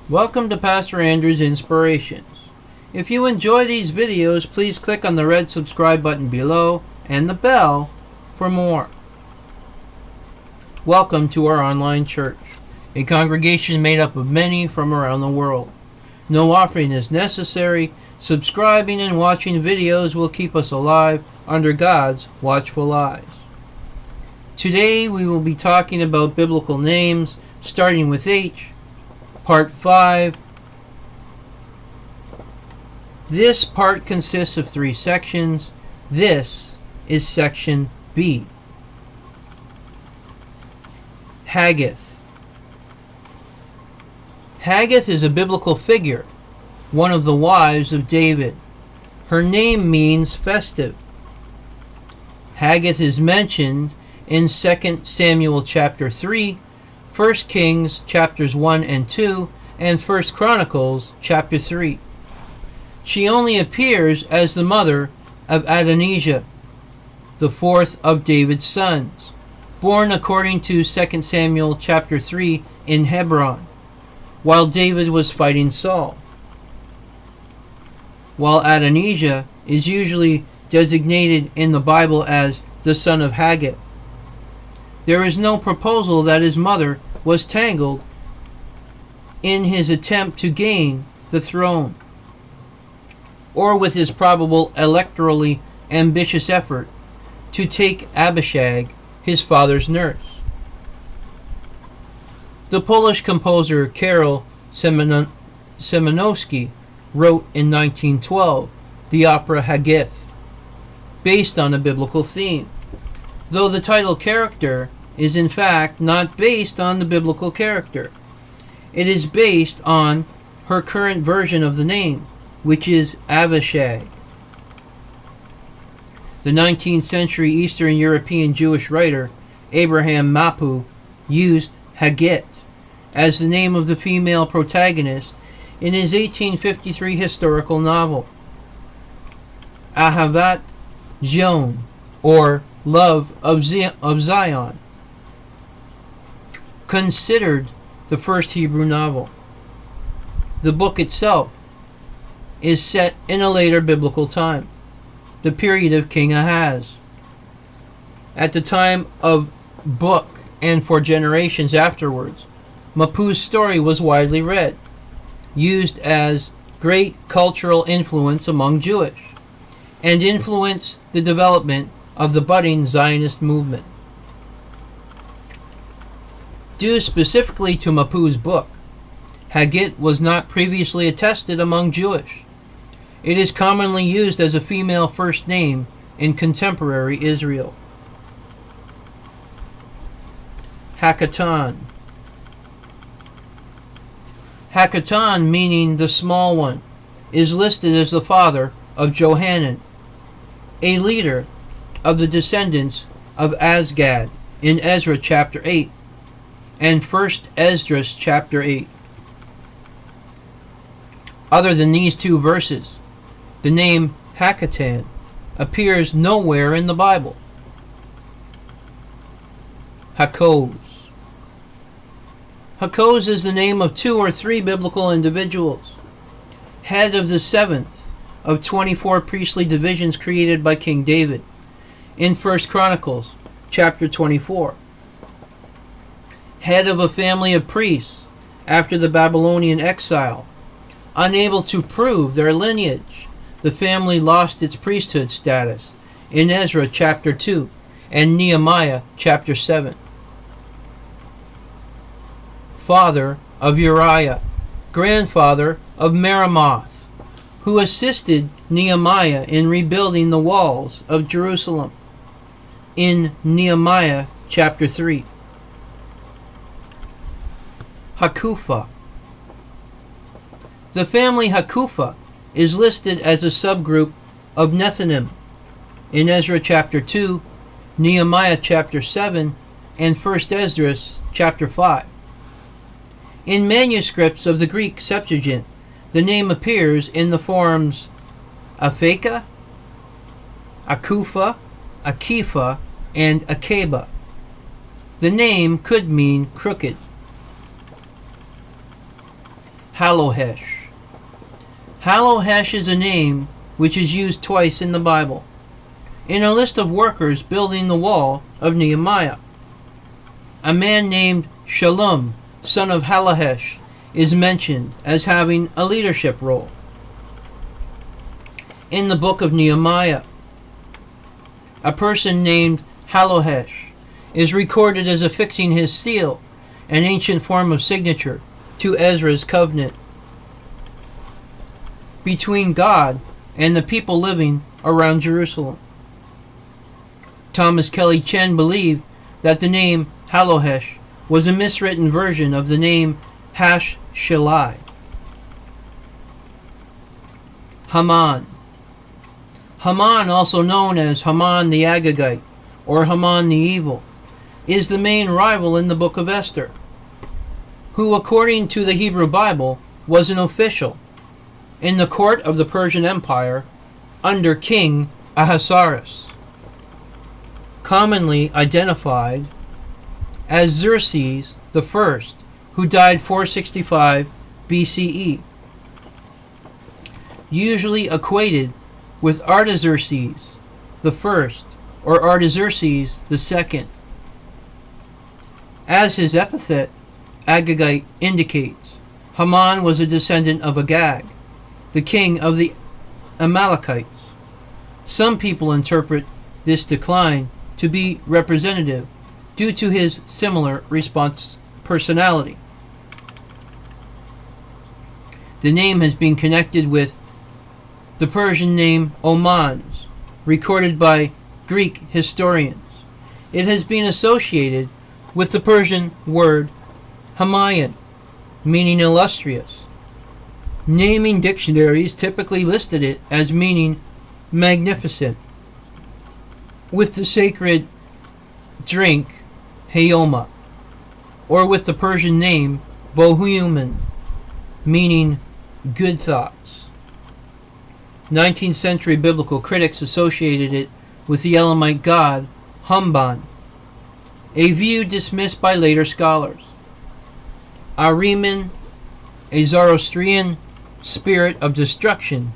Welcome to Pastor Andrew's Inspirations. If you enjoy these videos, please click on the red subscribe button below and the bell for more. Welcome to our online church, a congregation made up of many from around the world. No offering is necessary. Subscribing and watching videos will keep us alive under God's watchful eyes. Today we will be talking about biblical names, starting with H, Part 5. This part consists of 3 sections. This is Section B. Haggith. Haggith is a biblical figure, one of the wives of David. Her name means festive. Haggith is mentioned in 2 Samuel chapter 3, 1 Kings chapters 1 and 2, and 1 Chronicles chapter 3. She only appears as the mother of Adonijah, the fourth of David's sons, born according to 2 Samuel chapter 3 in Hebron, while David was fighting Saul. While Adonijah is usually designated in the Bible as the son of Haggith, there is no proposal that his mother was tangled in his attempt to gain the throne, or with his probable electorally ambitious effort to take Abishag, his father's nurse. The Polish composer Karol Szymanowski wrote in 1912 the opera Haggith, based on a biblical theme, though the title character is in fact not based on the biblical character. It is based on her current version of the name, which is Abishag. The 19th century Eastern European Jewish writer Abraham Mapu used Haggith as the name of the female protagonist in his 1853 historical novel Ahavat Zion, or Love of Zion, considered the first Hebrew novel. The book itself is set in a later biblical time, the period of King Ahaz. At the time of book and for generations afterwards, Mapu's story was widely read, used as great cultural influence among Jewish, and influenced the development of the budding Zionist movement. Due specifically to Mapu's book, Haggith was not previously attested among Jewish. It is commonly used as a female first name in contemporary Israel. Hakatan. Hakatan, meaning the small one, is listed as the father of Johanan, a leader of the descendants of Azgad in Ezra chapter 8 and 1 Esdras chapter 8. Other than these 2 verses, the name Hakatan appears nowhere in the Bible. Hakkoz. Hakkoz is the name of 2 or 3 biblical individuals, head of the 7th of 24 priestly divisions created by King David in 1 Chronicles chapter 24. Head of a family of priests after the Babylonian exile. Unable to prove their lineage, the family lost its priesthood status in Ezra chapter 2 and Nehemiah chapter 7. Father of Uriah, grandfather of Meremoth, who assisted Nehemiah in rebuilding the walls of Jerusalem in Nehemiah chapter 3. Hakupha. The family Hakupha is listed as a subgroup of Nethinim in Ezra chapter 2, Nehemiah chapter 7, and 1 Esdras chapter 5. In manuscripts of the Greek Septuagint, the name appears in the forms Apheka, Akufa, Akifa, and Akeba. The name could mean crooked. Hallohesh. Hallohesh is a name which is used twice in the Bible. In a list of workers building the wall of Nehemiah, a man named Shallum, son of Hallohesh, is mentioned as having a leadership role. In the book of Nehemiah, a person named Hallohesh is recorded as affixing his seal, an ancient form of signature, to Ezra's covenant between God and the people living around Jerusalem. Thomas Kelly Chen believed that the name Hallohesh was a miswritten version of the name Hash-Shalai. Haman. Haman, also known as Haman the Agagite or Haman the Evil, is the main rival in the book of Esther, who, according to the Hebrew Bible, was an official in the court of the Persian Empire under King Ahasuerus, commonly identified as Xerxes I, who died 465 BCE, usually equated with Artaxerxes I or Artaxerxes II. As his epithet Agagite indicates, Haman was a descendant of Agag, the king of the Amalekites. Some people interpret this decline to be representative due to his similar personality. The name has been connected with the Persian name Omans, recorded by Greek historians. It has been associated with the Persian word Hamayan, meaning illustrious. Naming dictionaries typically listed it as meaning magnificent, with the sacred drink Hayoma, or with the Persian name Bohuman, meaning good thoughts. 19th century biblical critics associated it with the Elamite god Humban, a view dismissed by later scholars. Ahriman, a Zoroastrian spirit of destruction,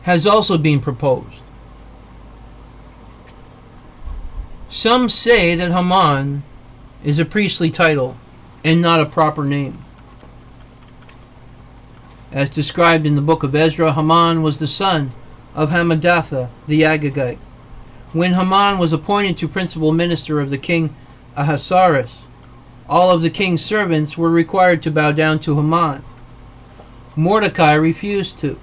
has also been proposed. Some say that Haman is a priestly title and not a proper name. As described in the book of Ezra, Haman was the son of Hammedatha the Agagite. When Haman was appointed to principal minister of the king Ahasuerus, all of the king's servants were required to bow down to Haman. Mordecai refused to.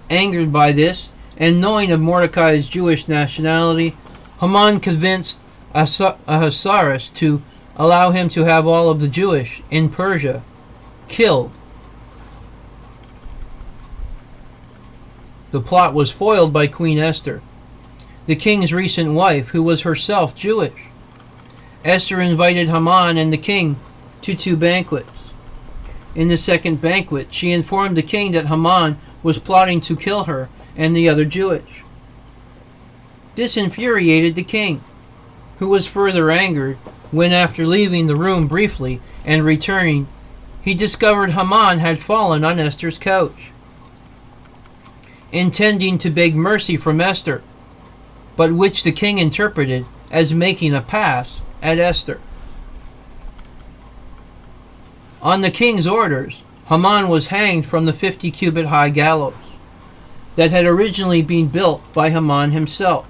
Angered by this, and knowing of Mordecai's Jewish nationality, Haman convinced Ahasuerus to allow him to have all of the Jewish in Persia killed. The plot was foiled by Queen Esther, the king's recent wife, who was herself Jewish. Esther invited Haman and the king to 2 banquets. In the second banquet, she informed the king that Haman was plotting to kill her and the other Jewish. This infuriated the king, who was further angered when, after leaving the room briefly and returning, he discovered Haman had fallen on Esther's couch, intending to beg mercy from Esther, but which the king interpreted as making a pass at Esther. On the king's orders, Haman was hanged from the 50-cubit high gallows that had originally been built by Haman himself,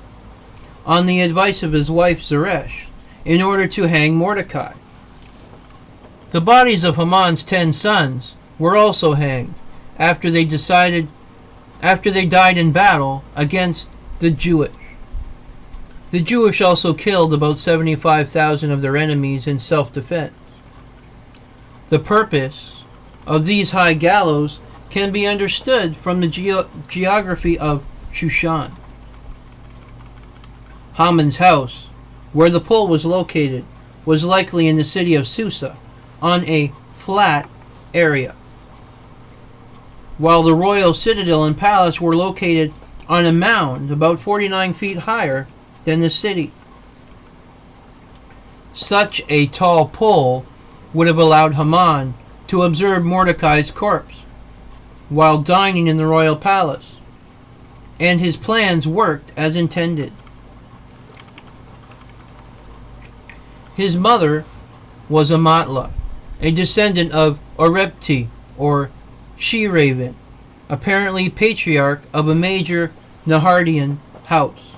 on the advice of his wife Zeresh, in order to hang Mordecai. The bodies of Haman's 10 sons were also hanged after they died in battle against the Jewish. The Jewish also killed about 75,000 of their enemies in self-defense. The purpose of these high gallows can be understood from the geography of Shushan. Haman's house, where the pole was located, was likely in the city of Susa, on a flat area, while the royal citadel and palace were located on a mound about 49 feet higher than the city. Such a tall pole would have allowed Haman to observe Mordecai's corpse while dining in the royal palace, and his plans worked as intended. His mother was Amatla, a descendant of Orepti, or she-raven, apparently patriarch of a major Nahardian house.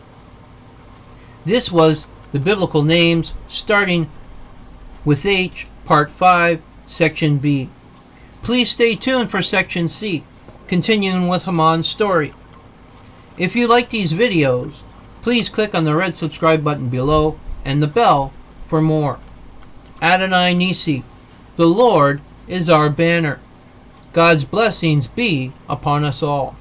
This was the biblical names starting with H, Part 5, Section B. Please stay tuned for Section C, continuing with Haman's story. If you like these videos, please click on the red subscribe button below and the bell for more. Adonai Nisi, the Lord is our banner. God's blessings be upon us all.